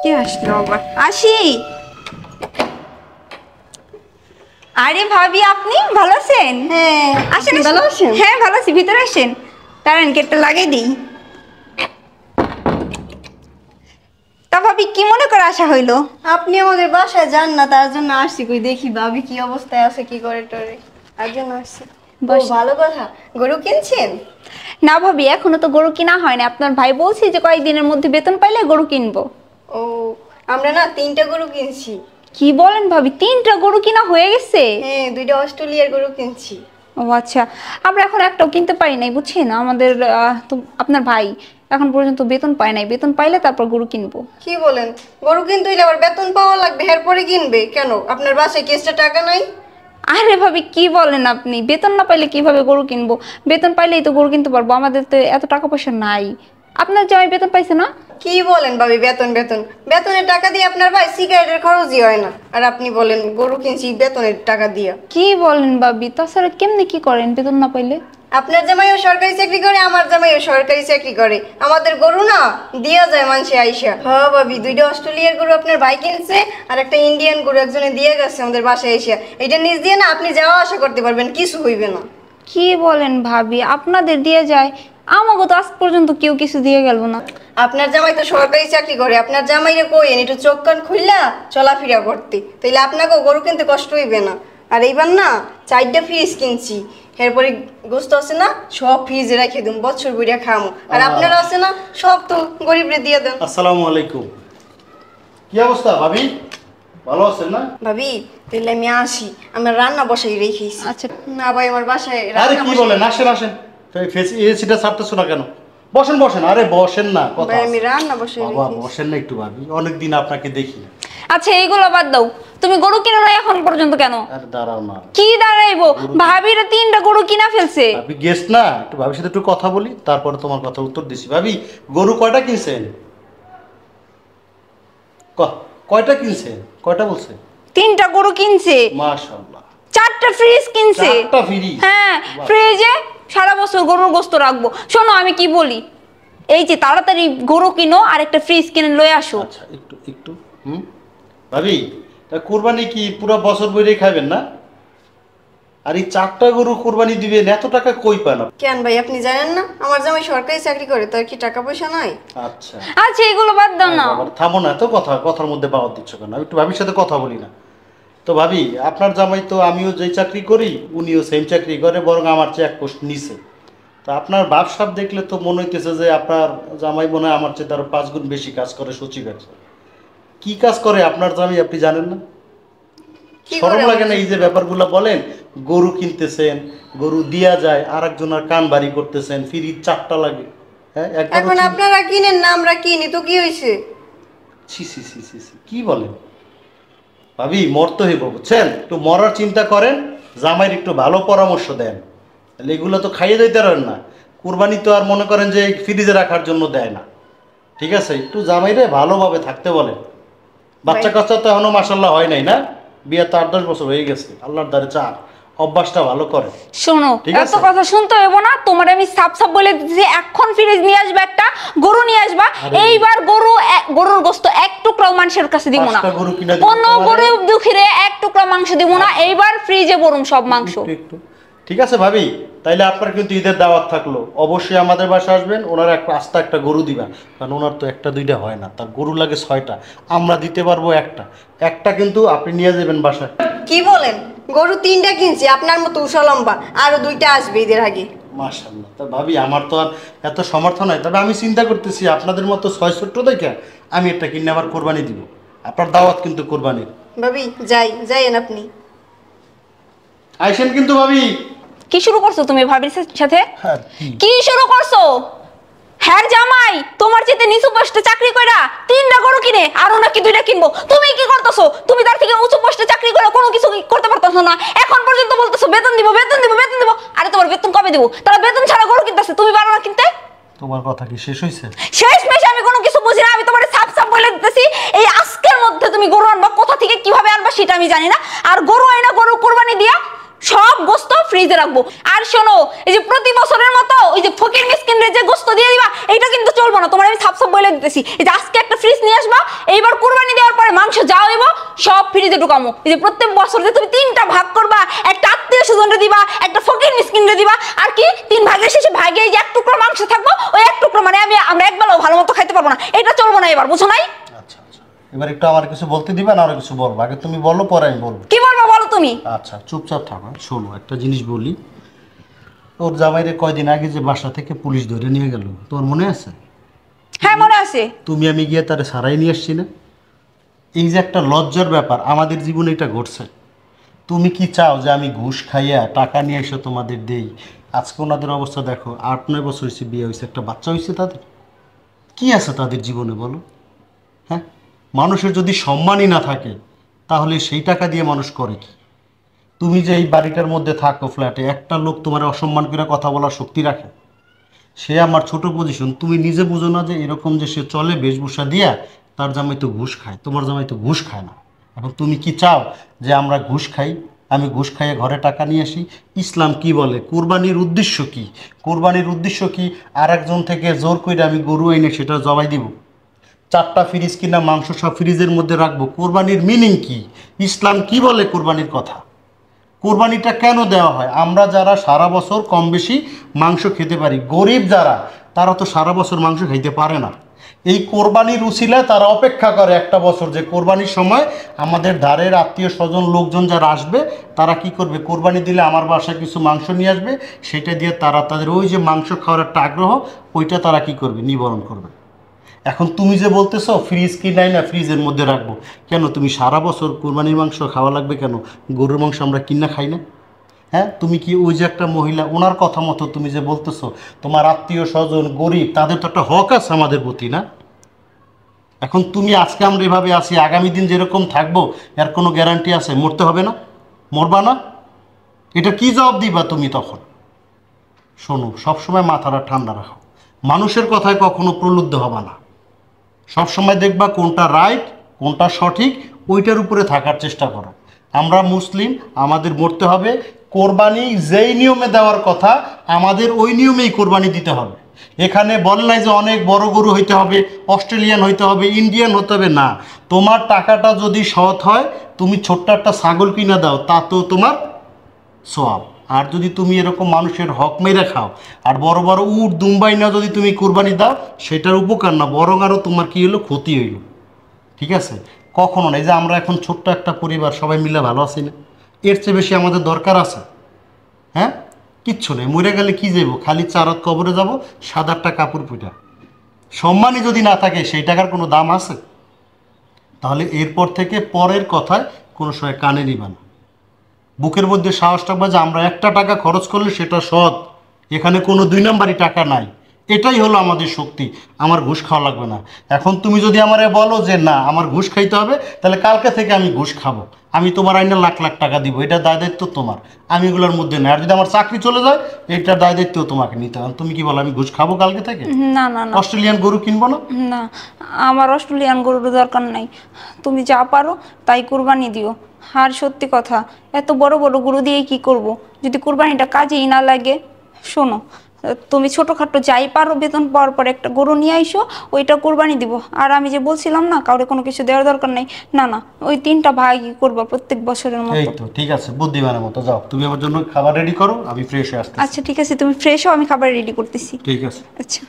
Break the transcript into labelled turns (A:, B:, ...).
A: কে আসলো আবার? আসি। আরে ভাবি, আপনি ভালো আছেন?
B: হ্যাঁ,
A: আসেন।
B: ভালো আছেন?
A: হ্যাঁ ভালো আছি, ভিতরে আসেন। দাঁড়ান, গেটটা লাগিয়ে দিই। তা ভাবি, কি মনে করে আসা হইলো?
B: আপনি আমাদের বাসায় যান না, তার জন্য আসছি। কই দেখি ভাবি কি অবস্থায় আছে, কি করে টরে, তার জন্য আসছি। ভালো কথা। গরু কিনছেন?
A: না ভাবি, এখনো তো গরু কিনা হয় না। আপনার ভাই বলছি যে কয়েকদিনের মধ্যে বেতন পাইলে গরু কিনবো।
B: ও, আমরা না 3টা গরু কিনছি।
A: কি বলেন ভাবি, 3টা গরু কিনা হয়ে গেছে?
B: হ্যাঁ, 2টা অস্ট্রেলিয়ার গরু কিনছি।
A: ও আচ্ছা। আমরা এখন একটাও কিনতে পারি নাই, বুঝছেন। আমাদের তো আপনার ভাই এখন পর্যন্ত বেতন পায় নাই। বেতন পাইলে তারপর গরু কিনবো।
B: কি বলেন? গরু কিনতে হইলে আবার বেতন পাওয়া লাগবে, এরপরে কিনবে কেন? আপনার বাসায় কি এক্সট্রা টাকা নাই?
A: আরে ভাবি, কি বলেন আপনি? বেতন না পাইলে কিভাবে গরু কিনবো? বেতন পাইলেই তো গরু কিনতে পারবো। আমাদের তো এত টাকা পয়সা নাই। আপনার জামাই বেতন পাইছে না?
B: কি বলেন ভাবি? বেতন বেতন বেতনের টাকা দিয়ে আপনার ভাই সিগারেটের খরচই হয় না, আর আপনি বলেন গরু কিনছি বেতনের টাকা দিয়া।
A: কি বলেন ভাবি? তাছাড়া কেমনে কি করেন বেতন না পাইলে?
B: আপনার জামাইও সরকারি চাকরি করে, আমার জামাইও সরকারি চাকরি করে। আমাদের গরু না দিয়া যায় মানুষে আইসা। হ্যাঁ ভাবি, 2টা অস্ট্রেলিয়ার গরু আপনার ভাই কিনছে, আর একটা ইন্ডিয়ান গরু একজনে দিয়ে গেছে আমাদের বাসায় এসে। এটা নিজ দিয়ে না আপনি যাওয়া আসা করতে পারবেন, কিছু হইবে না।
A: কি বলেন ভাবি? আপনাদের দিয়ে যায়? আমাকে তো আজ পর্যন্ত কেউ কিছু দিয়ে গেল না।
B: আপনার জামাই তো সরকারি চাকরি করে, আপনার জামাইরে কইেন একটু চোখ কান খুললা চলাফেরা করতে, তাইলে আপনাকেও গরু কিনতে কষ্ট হইবে না। আর এইবার না 4টা ফ্রিজ কিনছি, এরপরে গোস্ত আছে না সব ফ্রিজে রেখে দিন, বছর বইরা খামো। আর আপনারা আছে না সব তো গরিবরে দিয়ে দেন।
C: আসসালামু আলাইকুম। কি অবস্থা ভাবি? ভালো আছেন না?
B: ভাবি, তাহলে আমি আসি, আমার রান্না বসাই রেখেছি।
A: আচ্ছা।
B: না ভাই, আমার বাসায়
C: আরে
B: রান্না
C: কি
B: বসাই।
C: বলেন, আসেন আসেন। এসিটা ছাড়তেছো না কেন? বসেন বসেন। আরে বসেন না, কথা
B: ভাই আমি
C: আছে।
B: রান্না বসাই
C: বাবা
B: রেখেছি।
C: বসেন না একটু ভাবি, অনেকদিন আপনাকে দেখি না।
A: আচ্ছা, এইগুলো বাদ দাও। তুমি গরু কিনো না এখন পর্যন্ত কেন?
C: আরে দাঁড়াও না
A: কি দাঁড়াইবো? ভাবিরা 3টা গরু কিনা ফেলছে।
C: ভাবি, গেস্ট না, একটু ভাবির সাথে একটু কথা বলি, তারপরে তোমার কথা উত্তর দিছি। ভাবি, গরু কয়টা কিনছেন? কয়টা কিনছেন? কয়টা বলছে?
A: 3টা গরু কিনছে।
C: মাশাআল্লাহ।
A: 4টা ফ্রিজ কিনছে।
C: 4টা ফ্রিজ?
A: হ্যাঁ, ফ্রিজে সারা বছর গরুর গোস্ত রাখবো। শোনো আমি কি বলি, এই যে তাড়াতাড়ি গরু কিনো আর একটা ফ্রিজ কিনে লয়ে আসো।
C: আচ্ছা, একটু একটু ভাবি, তা কুরবানি কি পুরো বছর বইরে খাবেন না? আর এই 4টা গরু কুরবানি দিবেন, এত টাকা কই পান?
B: কেন ভাই, আপনি জানেন না আমার জামাই সরকারি চাকরি করে, তার কি টাকা পয়সা নাই?
C: আচ্ছা
A: আচ্ছা, এগুলো বাদ দাও না।
C: আবার থামো না, এত কথার মধ্যে পাওয়ার দিচ্ছ কেন? আমি একটু ভাবির সাথে কথা বলি না? তো ভাবি, আপনার জামাই তো আমিও যেই চাকরি করি উনিও সেম চাকরি করে, বরং আমার চেয়ে 1 পোস্ট নিচে। তো আপনার ব্যবসাব দেখলে তো মনে হইতেছে যে আপনার জামাই মনে হয় আমার চেয়ে তার 5 গুণ বেশি কাজ করে সচিবের। কি কাজ করে আপনার জামাই আপনি জানেন না?
B: কি
C: শরম
B: করে
C: লাগে না এই যে ব্যাপারগুলো বলেন? গরু কিনতেছেন, গরু দিয়া যায়, আর একজনের কান বাড়ি করতেছেন, ফ্রিজ 4টা লাগে। হ্যাঁ,
B: এখন আপনারা কিনেন না, আমরা কিনি তো কি হইছে?
C: ছি ছি ছি ছি ছি, কি বলেন? ভাবি, মরতে হইব বুঝছেন, একটু মরার চিন্তা করেন, জামাইয়ের একটু ভালো পরামর্শ দেন। তাহলে এগুলো তো খাইয়ে দিতে পারেন না। কুরবানি তো আর মনে করেন যে ফ্রিজে রাখার জন্য দেয় না। ঠিক আছে, একটু জামাইরে ভালোভাবে থাকতে বলেন। বাচ্চা কাচ্চা তো এখনো মাশাল্লাহ হয় নাই না? বিয়ে তো 8-10 বছর হয়ে গেছে, আল্লাহর দ্বারে চার, অভ্যাসটা ভালো করে।
A: শোনো,
C: ঠিক
A: এত
C: আছে?
A: কথা শুনতে হইব না। তোমার আমি সাপ সাপ বলে দিতেছি, এখন ফ্রিজ নিয়ে আসবা, একটা গরু নিয়ে আসবা। এইবার গরুর গোস্ত 1 টুকরাও মানুষের কাছে দিব না।
C: 5টা গরু কিনা দিব
A: কোন
C: তোমারে।
A: গরু দুখিরে 1 টুকরা মাংস দিব না। এইবার ফ্রিজে বরুম সব মাংস।
C: একটু ঠিক আছে ভাবি, তাইলে আপনার কিন্তু ঈদের দাওয়াত থাকলো, অবশ্যই আমাদের বাসায় আসবেন। ওনার একটা গরু দিবা, কারণ ওনার তো 1-2টা হয় না, তার গরু লাগে 6টা। আমরা দিতে পারবো একটা কিন্তু আপনি নিয়ে যাবেন বাসায়।
B: কি বলেন? গরু 3টা কিনছি, আপনার মতো উষা লম্বা আরো 2টা আসবে ঈদের আগে।
C: মাশাআল্লাহ। তা ভাবি, আমার তো আর এত সমর্থ নাই, তবে আমি চিন্তা করতেছি আপনাদের মতো 6 ছোট্ট দেখে আমি একটা কিনে আবার কোরবানি দিব। আপনার দাওয়াত কিন্তু কোরবানির।
B: ভাবি যাইয়েন আপনি।
C: আইসেন কিন্তু ভাবি।
A: কি শুরু করছো তুমি ভাবির সাথে?
C: হ্যাঁ,
A: কি শুরু করছো? হ্যাঁ জামাই তোমার চেয়ে নিচু পোস্টে চাকরি কইরা 3টা গরু কিনে আরো নাকি 2টা কিনবো। তুমি কি করতেছো? তুমি তার থেকে উঁচু পোস্টে চাকরি করে কোনো কিছু করতে পারতেছো না। এখন পর্যন্ত বলতেছো বেতন দিব বেতন দিব বেতন দিব। আরে তোমার বেতন কবে দিব? তারা বেতন ছাড়া গরু কিনতেছে, তুমি পারো না কিনতে?
C: তোমার কথা কি শেষ হইছে?
A: শেষ মেশ আমি কোনো কিছু বুঝি না। আমি তোমার সাপ সাপ বলে দিতেছি, এই আজকের মধ্যে তুমি গরু আনবা, কোথা থেকে কিভাবে আনবা সেটা আমি জানি না। আর গরু আইনা গরু কুরবানি দিয়া সব গোস্ত ফ্রিজে রাখবো। আর শোনো, এই যে প্রতি বছরের মতো ওই যে ফকির মিসকিনরে যে গোস্ত দিয়ে দিবা এইটা কিন্তু চলবে না, তোমার আমি সাপ বলে দিতেছি। এই যে আজকে একটা ফ্রিজ নিয়ে আসবা, এইবার কুরবানি দেওয়ার পরে মাংস যা হইব সব ফ্রিজে ঢুকামো। এই যে প্রত্যেক বছর যে তুমি 3টা ভাগ করবা, একটা আত্মীয় স্বজনরে দিবা, একটা ফকির মিসকিনরে দিবা, আর কি 3 ভাগের শেষে ভাগে এই যে 1 টুকরো মাংস থাকবো, ওই 1 টুকরো মানে আমরা একবেলাও ভালো মতো খাইতে পারবো না, এটা চলবো না এবার, বুঝো নাই?
C: আচ্ছা আচ্ছা, এবার একটু আমার কিছু বলতে দিবা না? আর কিছু বলবো? আগে তুমি বলো, পরে আমি বলবো।
A: কি বলবো বলো তুমি?
C: আচ্ছা চুপচাপ থাকো। শোনো, একটা জিনিস বলি, ওর জামাইরে কয়দিন আগে যে বাসা থেকে পুলিশ ধরে নিয়ে গেল, তোমার মনে আছে?
A: হ্যাঁ মনে আছে।
C: তুমি আমি গিয়ে তারে সারাই নিয়ে আসছি না? এই যে একটা লজ্জার ব্যাপার, আমাদের জীবনে এটা ঘটছে। তুমি কি চাও যে আমি ঘুষ খাইয়া টাকা নিয়ে এসে তোমাদের দেই? আজকে ওনাদের অবস্থা দেখো, 8-9 বছর হয়েছে বিয়ে হয়েছে, একটা বাচ্চা হয়েছে, তাদের কি আছে তাদের জীবনে বলো? হ্যাঁ, মানুষের যদি সম্মানই না থাকে তাহলে সেই টাকা দিয়ে মানুষ করে কি? তুমি যে এই বাড়িটার মধ্যে থাকো ফ্ল্যাটে, একটা লোক তোমার অসম্মান করে কথা বলার শক্তি রাখে? সে আমার ছোট পজিশন, তুমি নিজে বুঝো না যে এরকম যে সে চলে বেশভূষা দিয়া, তার জামাই তো ঘুষ খায়, তোমার জামাই তো ঘুষ খায় না। এখন তুমি কি চাও যে আমরা ঘুষ খাই? আমি ঘুষ খাইয়ে ঘরে টাকা নিয়ে আসি? ইসলাম কি বলে? কোরবানির উদ্দেশ্য কি? কোরবানির উদ্দেশ্য কি? আর একজন থেকে জোর করে আমি গরু এনে সেটা জবাই দিব? 4টা ফ্রিজ কিনা মাংস সব ফ্রিজের মধ্যে রাখবো? কোরবানির মিনিং কি? ইসলাম কি বলে কোরবানির কথা? কোরবানিটা কেন দেওয়া হয়? আমরা যারা সারা বছর কম বেশি মাংস খেতে পারি, গরিব যারা, তারা তো সারা বছর মাংস খাইতে পারে না। এই কোরবানির উছিলায় তারা অপেক্ষা করে একটা বছর, যে কোরবানির সময় আমাদের ধারের আত্মীয় স্বজন লোকজন যারা আসবে, তারা কি করবে, কোরবানি দিলে আমার বাসায় কিছু মাংস নিয়ে আসবে, সেটা দিয়ে তারা তাদের ওই যে মাংস খাওয়ার একটা আগ্রহ, ওইটা তারা কি করবে, নিবারণ করবে। এখন তুমি যে বলতেছো ফ্রিজ কিনাই না, ফ্রিজের মধ্যে রাখবো কেন? তুমি সারা বছর কোরবানির মাংস খাওয়া লাগবে কেন? গরুর মাংস আমরা কিনা খাই না? হ্যাঁ, তুমি কি ওই যে একটা মহিলা, ওনার কথা মতো তুমি যে বলতেছো তোমার আত্মীয় স্বজন গরিব, তাদের তো একটা হক আছে আমাদের প্রতি, না? এখন তুমি আজকে আমরা এভাবে আছি, আগামী দিন যেরকম থাকবো এর কোনো গ্যারান্টি আছে? মরতে হবে না? মরবা না? এটা কি জবাব দিবা তুমি তখন? শোনো, সবসময় মাথাটা ঠান্ডা রাখো, মানুষের কথায় কখনো প্রলুব্ধ হবা না। সবসময় দেখবা কোনটা রাইট, কোনটা সঠিক, ওইটার উপরে থাকার চেষ্টা করো। আমরা মুসলিম, আমাদের মরতে হবে, কোরবানি যেই নিয়মে দেওয়ার কথা আমাদের ওই নিয়মেই কোরবানি দিতে হবে। এখানে বল নাই যে অনেক বড় গরু হইতে হবে, অস্ট্রেলিয়ান হইতে হবে, ইন্ডিয়ান হতে হবে, না। তোমার টাকাটা যদি সৎ হয়, তুমি ছোট্ট একটা ছাগল কিনা দাও, তা তো তোমার সওয়াব। আর যদি তুমি এরকম মানুষের হক মেরে খাও, আর বড় বড় উট দুম্বাই না যদি তুমি কুরবানি দাও, সেটার উপকার না, বরং আরও তোমার কী হলো, ক্ষতি হইল। ঠিক আছে? কখনো না। এই যে আমরা এখন ছোট্ট একটা পরিবার, সবাই মিলে ভালো আছি না? এর চেয়ে বেশি আমাদের দরকার আছে? হ্যাঁ, কিচ্ছু নেই। মরে গেলে কি যাবো? খালি 4 রাত কবরে যাব, 7-8টা কাপড় পিটা। সম্মানই যদি না থাকে, সেই টাকার কোনো দাম আছে? তাহলে এরপর থেকে পরের কথায় কোনো সময় কানে নিবা না। বুকের মধ্যে সাহস থাকবে যে আমরা একটা টাকা খরচ করলে সেটা সৎ, এখানে কোনো 2 নাম্বারই টাকা নাই। এটাই হলো আমাদের শক্তি। আমার ঘুষ খাওয়া লাগবে না। এখন তুমি যদি আমারে বলো যে না আমার ঘুষ খাইতে হবে, তাহলে কালকে থেকে আমি ঘুষ খাবো, আমি তোমার আইনে লাখ লাখ টাকা দিব, এটা দায় দায়িত্ব তোমার, আমি এগুলোর মধ্যে না। আর যদি আমার চাকরি চলে যায়, এটার দায় দায়িত্ব তোমাকে নিতে হবে। তুমি কি বলো আমি ঘুষ খাবো কালকে থেকে?
A: না না না
C: অস্ট্রেলিয়ান গরু কিনবো না?
A: না, আমার অস্ট্রেলিয়ান গরুর দরকার নাই। তুমি যা পারো তাই কুরবানি দিও। আর সত্যি কথা, এত বড় বড় গরু দিয়ে কি করব যদি কুরবানিটা কাজেই না লাগে? শোনো, তুমি ছোটোখাটো যাই পারো বেতন পাওয়ার পরে একটা গরু নিয়ে আইসো, ওইটা কুরবানি দিব। আর আমি যে বলছিলাম না কাউরে কোনো কিছু দেওয়ার দরকার নাই, না না, ওই 3টা ভাগই করবো প্রত্যেক বছরের
C: এই
A: মতো।
C: তো ঠিক আছে, বুদ্ধিমানের মতো যাও। তুমি আমার জন্য খাবার রেডি করো, আমি ফ্রেশ হয়ে আসতেছি।
A: আচ্ছা ঠিক আছে, তুমি ফ্রেশ হও, আমি খাবার রেডি করতেছি।
C: ঠিক আছে।
A: আচ্ছা।